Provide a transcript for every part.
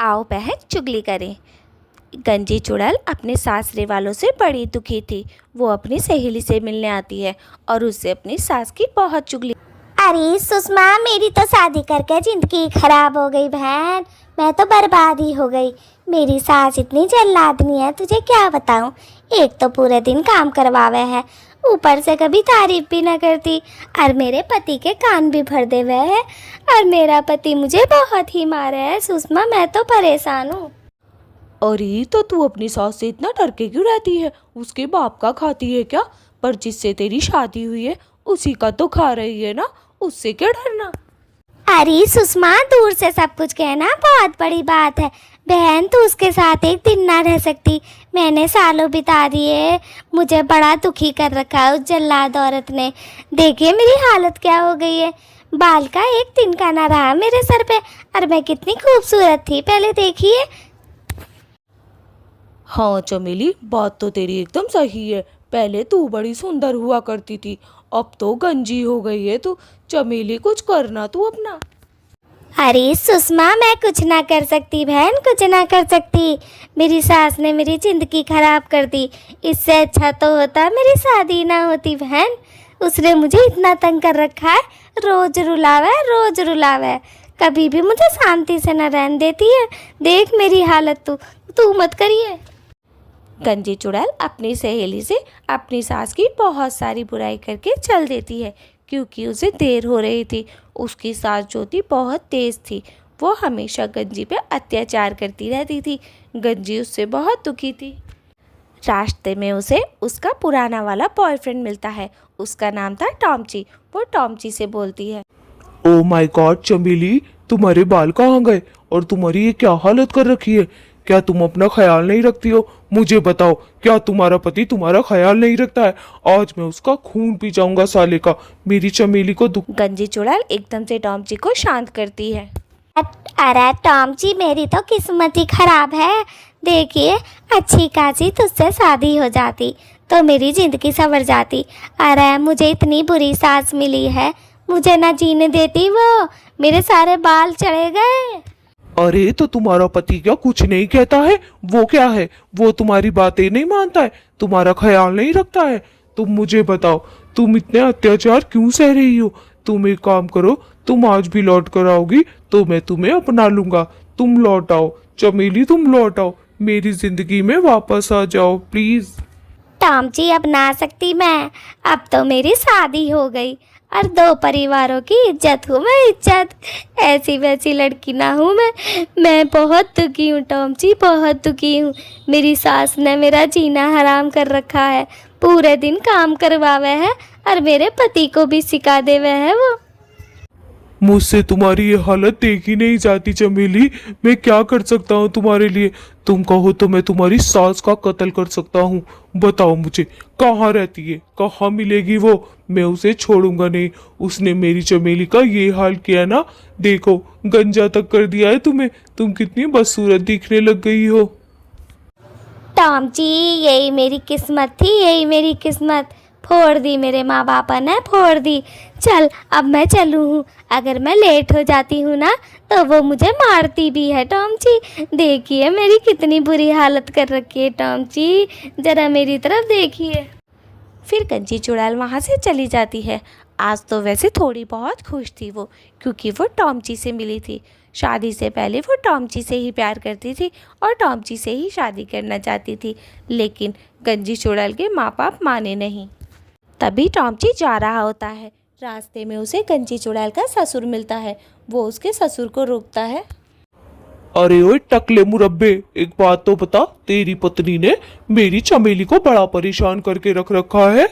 आओ बहन चुगली करें। गंजी चुड़ैल अपने सासरे वालों से बड़ी दुखी थी। वो अपनी सहेली से मिलने आती है और उससे अपनी सास की बहुत चुगली। अरे सुषमा, मेरी तो शादी करके ज़िंदगी खराब हो गई बहन। मैं तो बर्बाद ही हो गई। मेरी सास इतनी जल्लादनी है, तुझे क्या बताऊं। एक तो पूरे दिन काम करवावे है, ऊपर से कभी तारीफ भी ना करती, और मेरे पति के कान भी भर दे हुए है, और मेरा पति मुझे बहुत ही मारे है। सुषमा, मैं तो परेशान हूँ। अरे तो तू अपनी सास से इतना डर के क्यों रहती है? उसके बाप का खाती है क्या? पर जिससे तेरी शादी हुई है उसी का तो खा रही है ना, उससे क्या डरना। अरे सुषमा, दूर से सब कुछ कहना बहुत बड़ी बात है बहन। तू उसके साथ एक दिन ना रह सकती। मैंने सालों बिता दिए, मुझे बड़ा दुखी कर रखा है उस जल्लाद औरत ने। देखिए मेरी हालत क्या हो गई है। बाल का एक तिनका ना रहा मेरे सर पे, और मैं कितनी खूबसूरत थी पहले, देखिए। हाँ चमेली, बात तो तेरी एकदम सही है। पहले तू बड़ी सुंदर हुआ करती थी, अब तो गंजी हो गई है तू। चमेली, कुछ करना तू अपना। अरे सुषमा, मैं कुछ ना कर सकती बहन, कुछ ना कर सकती। मेरी सास ने मेरी ज़िंदगी खराब कर दी। इससे अच्छा तो होता मेरी शादी ना होती बहन। उसने मुझे इतना तंग कर रखा है, रोज रुलावे रोज रुलावे, कभी भी मुझे शांति से न रहने देती है। देख मेरी हालत, तू मत करिए। गंजी चुड़ैल अपनी सहेली से अपनी सास की बहुत सारी बुराई करके चल देती है, क्योंकि उसे देर हो रही थी। उसकी सास जो थी बहुत तेज़ थी। वो हमेशा गंजी पे अत्याचार करती रहती थी। गंजी उससे बहुत दुखी थी। रास्ते में उसे उसका पुराना वाला बॉयफ्रेंड मिलता है। उसका नाम था टॉमची। वो टॉमची से बोलती है, ओ माय गॉड चमेली, तुम्हारे बाल कहाँ गए और तुम्हारी ये क्या हालत कर रखी है? क्या तुम अपना ख्याल नहीं रखती हो? मुझे बताओ, क्या तुम्हारा पति तुम्हारा ख्याल नहीं रखता है? आज मैं उसका खून पी जाऊंगा साले का। मेरी चमेली को दुख। गंजी चुड़ैल एकदम से टॉमची को शांत करती है। अरे टॉमची, मेरी तो किस्मत ही खराब है। देखिए, अच्छी खासी तुझसे शादी हो जाती तो मेरी ज़िंदगी संवर जाती। अरे मुझे इतनी बुरी सास मिली है, मुझे ना जीने देती वो। मेरे सारे बाल चढ़े गए। अरे तो तुम्हारा पति क्या कुछ नहीं कहता है? वो क्या है, वो तुम्हारी बातें नहीं मानता है, तुम्हारा ख्याल नहीं रखता है? तुम मुझे बताओ, तुम इतने अत्याचार क्यों सह रही हो? तुम एक काम करो, तुम आज भी लौट कर आओगी तो मैं तुम्हें अपना लूंगा। तुम लौट आओ चमेली, तुम लौट आओ, मेरी जिंदगी में वापस आ जाओ प्लीज। टॉमची, अब ना सकती मैं। अब तो मेरी शादी हो गई और दो परिवारों की इज्जत हूँ मैं, इज्जत। ऐसी वैसी लड़की ना हूँ मैं बहुत दुखी हूँ टॉमची, बहुत दुखी हूँ। मेरी सास ने मेरा जीना हराम कर रखा है। पूरे दिन काम करवावे है और मेरे पति को भी सिखा देवे है वो। मुझसे तुम्हारी ये हालत देखी नहीं जाती चमेली। मैं क्या कर सकता हूँ तुम्हारे लिए? तुम कहो तो मैं तुम्हारी सास का कत्ल कर सकता हूँ। बताओ मुझे, कहाँ रहती है, कहाँ मिलेगी वो? मैं उसे छोड़ूंगा नहीं। उसने मेरी चमेली का ये हाल किया ना, देखो गंजा तक कर दिया है तुम्हें। तुम कितनी बदसूरत दिखने लग गई हो। टॉमची, यही मेरी किस्मत थी, यही मेरी किस्मत। फोड़ दी मेरे माँ बापा ने, फोड़ दी। चल अब मैं चलूँ हूँ। अगर मैं लेट हो जाती हूँ ना तो वो मुझे मारती भी है। टॉमची, देखिए मेरी कितनी बुरी हालत कर रखी है। टॉमची, जरा मेरी तरफ देखिए। फिर गंजी चुड़ैल वहाँ से चली जाती है। आज तो वैसे थोड़ी बहुत खुश थी वो, क्योंकि वो टॉमची से मिली थी। शादी से पहले वो टॉमची से ही प्यार करती थी और टॉमची से ही शादी करना चाहती थी, लेकिन गंजी चुड़ैल के माँ बाप माने नहीं। तभी टॉमची जा रहा होता है। रास्ते में उसे गंजी चुड़ैल का ससुर मिलता है। वो उसके ससुर को रोकता है। अरे ओए टकले मुरब्बे, एक बात तो बता, तेरी पत्नी ने मेरी चमेली को बड़ा परेशान करके रख रखा है।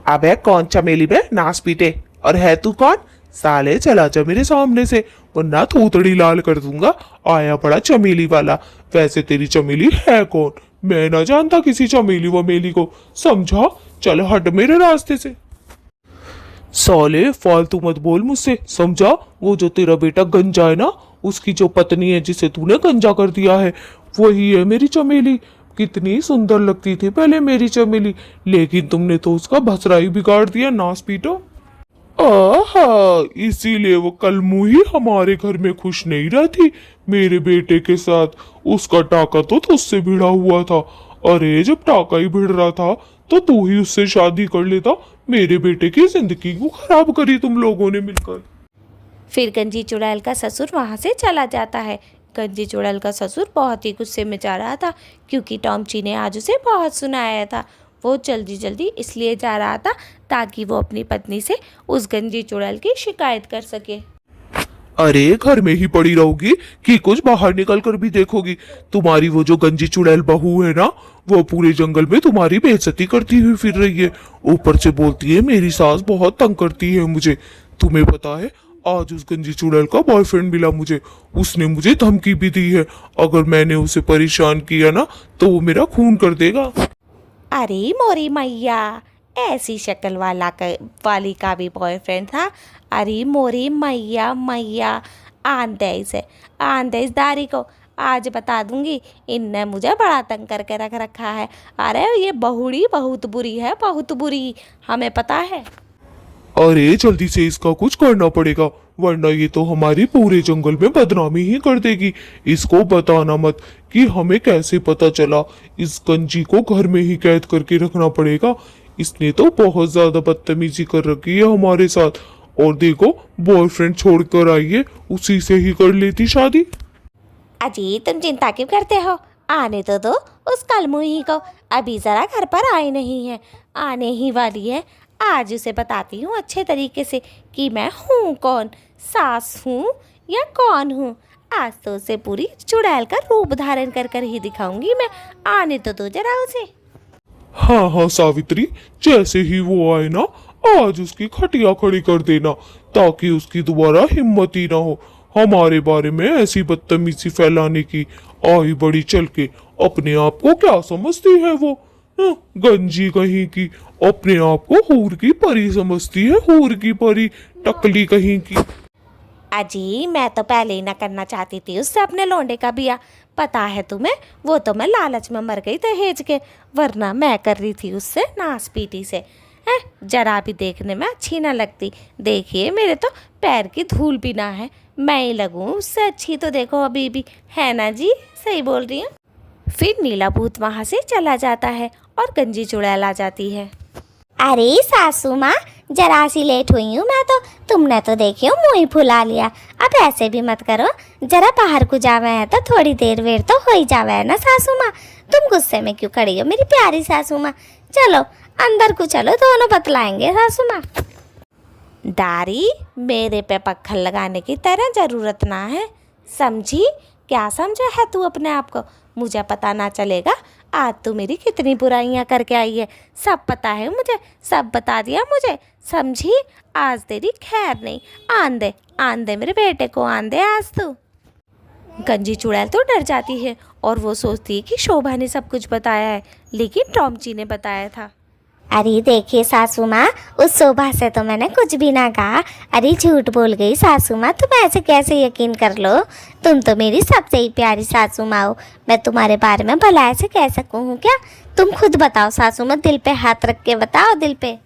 अबे कौन चमेली बे, नास पीटे? और है तू कौन? साले चला जा मेरे सामने से, वरना थूथड़ी लाल कर दूंगा। आया बड़ा चमेली वाला। वैसे तेरी चमेली है कौन? मैं ना जानता किसी चमेली वमेली को, समझा? चल हट मेरे रास्ते से। साले फालतू मत बोल मुझसे, समझा? वो जो तेरा बेटा गंजा है ना, उसकी जो पत्नी है जिसे तूने गंजा कर दिया है, वही है मेरी चमेली। कितनी सुंदर लगती थी पहले मेरी चमेली, लेकिन तुमने तो उसका भसरा ही बिगाड़ दिया, नास पीटो। आहा, इसीलिए वो कल मुही हमारे घर में खुश नहीं रहती मेरे बेटे के साथ। उसका टाका तो तुझसे भिड़ा हुआ था। अरे जब टाका ही भिड़ रहा था तो तू ही उससे शादी कर लेता। मेरे बेटे की जिंदगी को खराब करी तुम लोगों ने मिलकर। फिर गंजी चुड़ैल का ससुर वहाँ से चला जाता है। गंजी चुड़ैल का ससुर बहुत ही गुस्से में जा रहा था क्योंकि टॉमची ने आज उसे बहुत सुनाया था। वो जल्दी जल्दी इसलिए जा रहा था ताकि वो अपनी पत्नी से उस गंजी चुड़ैल की शिकायत कर सके। अरे घर में ही पड़ी रहोगी कि कुछ बाहर निकल कर भी देखोगी? तुम्हारी वो जो गंजी चुड़ैल बहू है ना, वो पूरे जंगल में तुम्हारी बेइज्जती करती हुई फिर रही है। ऊपर से बोलती है मेरी सास बहुत तंग करती है मुझे। तुम्हें पता है आज उस गंजी चुड़ैल का बॉयफ्रेंड मिला मुझे। उसने मुझे धमकी भी दी है, अगर मैंने उसे परेशान किया ना तो वो मेरा खून कर देगा। अरे मोरी मैया, ऐसी शक्ल वाली का भी बॉयफ्रेंड था? अरे मोरी मैया मैया, आंदेस दारी को आज बता दूंगी। इनने मुझे बड़ा तंग करके रख रखा है। अरे ये बहुड़ी बहुत बुरी है, बहुत बुरी, हमें पता है। अरे जल्दी से इसका कुछ करना पड़ेगा, वरना ये तो हमारी पूरे जंगल में बदनामी ही कर देगी। इसको बताना मत कि हमें कैसे पता चला। इस गंजी को घर में ही कैद करके रखना पड़ेगा। इसने तो बहुत ज्यादा बदतमीजी कर रखी है हमारे साथ। और देखो बॉयफ्रेंड छोड़कर आई है, उसी से ही कर लेती शादी। अजी तुम चिंता क्यों करते हो? आने तो दो उस कलमुही को, अभी ज़रा घर पर आई नहीं है, आने ही वाली है। आज उसे बताती हूँ अच्छे तरीके से कि मैं हूँ कौन, सास हूँ या कौन हूँ। आज तो उसे पूरी चुड़ैल का रूप धारण कर ही दिखाऊंगी मैं। आने तो दो जरा उसे। हाँ हाँ सावित्री, जैसे ही वो आए ना आज उसकी खटिया खड़ी कर देना, ताकि उसकी दोबारा हिम्मत ही ना हो हमारे बारे में ऐसी बदतमीजी फैलाने की। आई बड़ी चल के, अपने आप को क्या समझती है वो? गंजी कहीं की, अपने आप को हूर की परी समझती है, हूर की परी, टकली कहीं की। अजी मैं तो पहले ही ना करना चाहती थी उससे अपने लौंडे का बिया। पता है तुम्हें, वो तो मैं लालच में मर गई दहेज के, वरना मैं कर रही थी उससे नास पीटी से। है जरा भी देखने में अच्छी ना लगती। देखिए मेरे तो पैर की धूल भी ना है, मैं ही लगूं उससे अच्छी तो देखो अभी भी, है ना जी? सही बोल रही हूँ। फिर नीला भूत वहाँ से चला जाता है और गंजी चुड़ैल आ जाती है। अरे सासू माँ, जरा सी लेट हुई हूँ मैं तो। तुमने तो देखियो मुँह ही फुला लिया। अब ऐसे भी मत करो, जरा बाहर को जावे है तो थोड़ी देर वेर तो हो ही जावे है ना सासू माँ। तुम गुस्से में क्यों खड़ी हो मेरी प्यारी सासू माँ? चलो अंदर को चलो, दोनों बतलाएंगे सासू माँ। दारी, मेरे पे पक्खल लगाने की तरह ज़रूरत ना है, समझी? क्या समझा है तू अपने आप को? मुझे पता ना चलेगा आज तू मेरी कितनी बुराइयां करके आई है? सब पता है मुझे, सब बता दिया मुझे, समझी? आज तेरी खैर नहीं। आन दे मेरे बेटे को, आन दे आज तू। गंजी चुड़ैल तो डर जाती है और वो सोचती है कि शोभा ने सब कुछ बताया है, लेकिन टॉमची ने बताया था। अरे देखिए सासू माँ, उस शोभा से तो मैंने कुछ भी ना कहा। अरे झूठ बोल गई सासू माँ, तुम ऐसे कैसे यकीन कर लो? तुम तो मेरी सबसे ही प्यारी सासू माँ हो। मैं तुम्हारे बारे में भला ऐसे कह सकूँ हूँ क्या? तुम खुद बताओ सासू माँ, दिल पे हाथ रख के बताओ, दिल पे।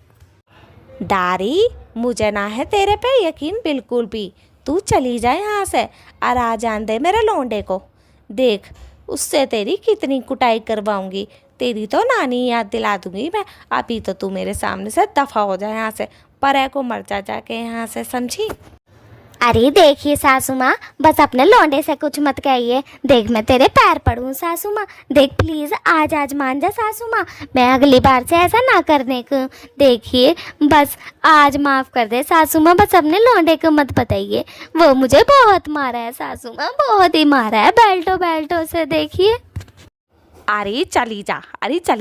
दारी, मुझे ना है तेरे पे यकीन बिल्कुल भी। तू चली जाए यहाँ से और आ जान दे मेरे लौंडे को। देख उससे तेरी कितनी कुटाई करवाऊंगी, तेरी तो नानी याद दिला दूंगी मैं। अभी तो तू मेरे सामने से दफ़ा हो जाए यहाँ से, पर को मर जाके यहाँ से, समझी? अरे देखिए सासू माँ, बस अपने लौंडे से कुछ मत कहिए। देख मैं तेरे पैर पड़ूँ सासू माँ, देख प्लीज़ आज मान जा सासू माँ। मैं अगली बार से ऐसा ना करने को, देखिए बस आज माफ़ कर दे सासू माँ। बस अपने लौंडे को मत बताइए, वो मुझे बहुत मारा है सासू माँ, बहुत ही मारा है बेल्टो से, देखिए। अरे चली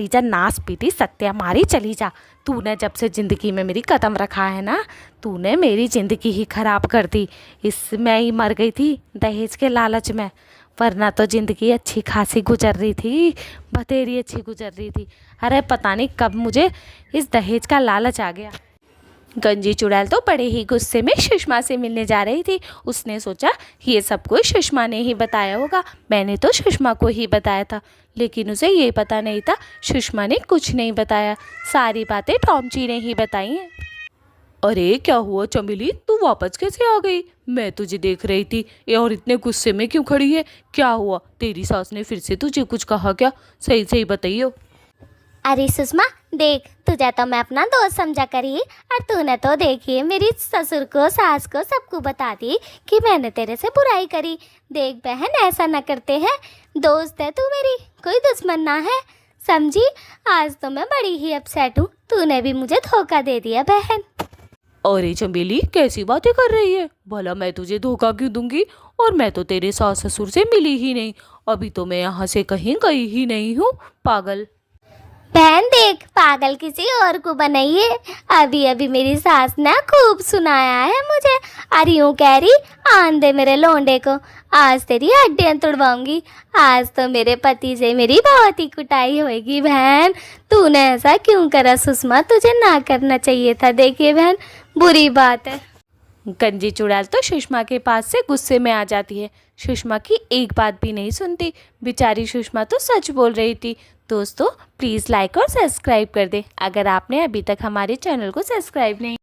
जा नास पीटी सत्या मारी, चली जा। तूने जब से ज़िंदगी में मेरी कदम रखा है ना, तूने मेरी ज़िंदगी ही ख़राब कर दी। इसमें ही मर गई थी दहेज के लालच में, वरना तो ज़िंदगी अच्छी खासी गुजर रही थी, बतेरी अच्छी गुजर रही थी। अरे पता नहीं कब मुझे इस दहेज का लालच आ गया। गंजी चुड़ैल तो बड़े ही गुस्से में सुषमा से मिलने जा रही थी। उसने सोचा ये सब कुछ सुषमा ने ही बताया होगा, मैंने तो सुषमा को ही बताया था। लेकिन उसे ये पता नहीं था सुषमा ने कुछ नहीं बताया, सारी बातें टॉमची ने ही बताई हैं। अरे क्या हुआ चमेली, तू वापस कैसे आ गई? मैं तुझे देख रही थी और इतने गुस्से में क्यों खड़ी है? क्या हुआ? तेरी सास ने फिर से तुझे कुछ कहा क्या? सही सही बताइयो। अरे सुषमा देख, तुझे तो मैं अपना दोस्त समझा करी और तूने तो देखिए मेरी ससुर को सास को सबको बता दी कि मैंने तेरे से बुराई करी। देख बहन, ऐसा ना करते हैं, दोस्त है तू मेरी, कोई दुश्मन ना है, समझी? आज तो मैं बड़ी ही अपसेट हूँ, तूने भी मुझे धोखा दे दिया बहन। अरे चमेली कैसी बातें कर रही है? भला मैं तुझे धोखा क्यों दूंगी? और मैं तो तेरे सास ससुर से मिली ही नहीं, अभी तो मैं यहाँ से कहीं गई ही नहीं हूँ, पागल। बहन देख, पागल किसी और को बनाइए, अभी अभी मेरी सास ने खूब सुनाया है मुझे, और यूँ कह रही आन दे मेरे लोंडे को, आज तेरी हड्डियाँ तोड़वाऊंगी। आज तो मेरे पति से मेरी बहुत ही कुटाई होगी। बहन तूने ऐसा क्यों करा सुषमा, तुझे ना करना चाहिए था। देखिए बहन, बुरी बात है। कंजी चुड़ैल तो सुषमा के पास से गुस्से में आ जाती है, सुषमा की एक बात भी नहीं सुनती। बेचारी सुषमा तो सच बोल रही थी। दोस्तों प्लीज़ लाइक और सब्सक्राइब कर दें अगर आपने अभी तक हमारे चैनल को सब्सक्राइब नहीं